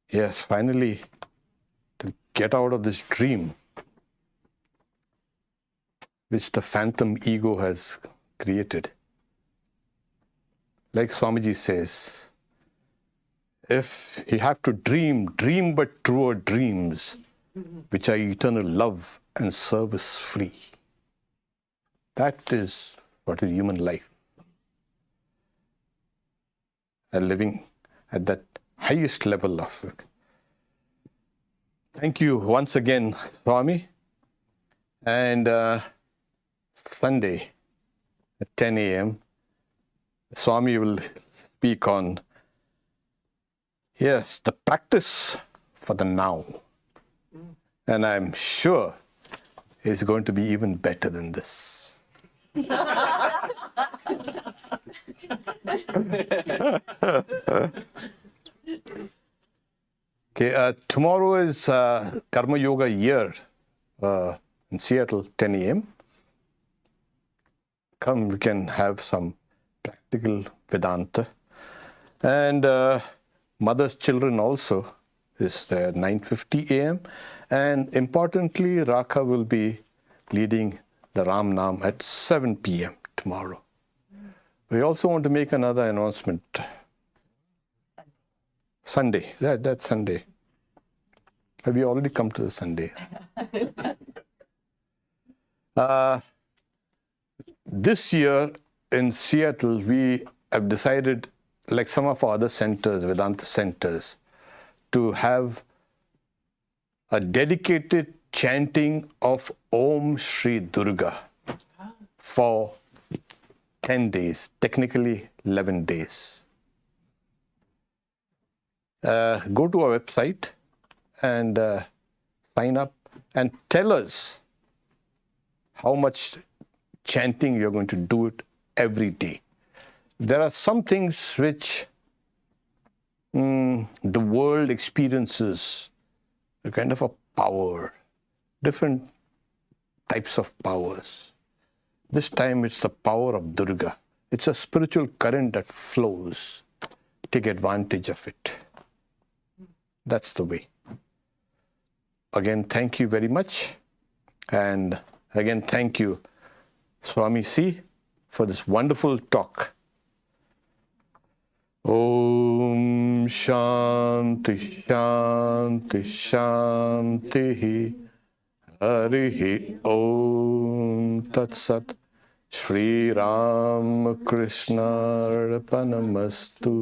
Speaker 1: Yes, finally, to get out of this dream which the phantom ego has created. Like Swamiji says, if you have to dream, dream but truer dreams, which are eternal love and service free. That is what is human life. And living at that highest level of it. Thank you once again, Swami. And Sunday at 10 a.m., Swami will speak on, yes, the practice for the now. And I'm sure it's going to be even better than this. Okay, tomorrow is Karma Yoga year in Seattle, 10 a.m. Come, we can have some practical Vedanta. And Mother's Children also is there, 9:50 a.m. And importantly, Rakha will be leading the Ram Nam at 7 p.m. tomorrow. We also want to make another announcement. Sunday, that's Sunday. Have you already come to the Sunday? This year in Seattle, we have decided, like some of our other centers, Vedanta centers, to have a dedicated chanting of Om Shri Durga for 10 days, technically 11 days. Go to our website and sign up and tell us how much chanting you're going to do it every day. There are some things which the world experiences a kind of a power, different types of powers. This time it's the power of Durga. It's a spiritual current that flows. Take advantage of it. That's the way. Again, thank you very much. And again, thank you, Swami C, for this wonderful talk. Om Shanti Shanti Shanti Harihi Om Tat Sat Shri Ram Krishna Arpanamastu.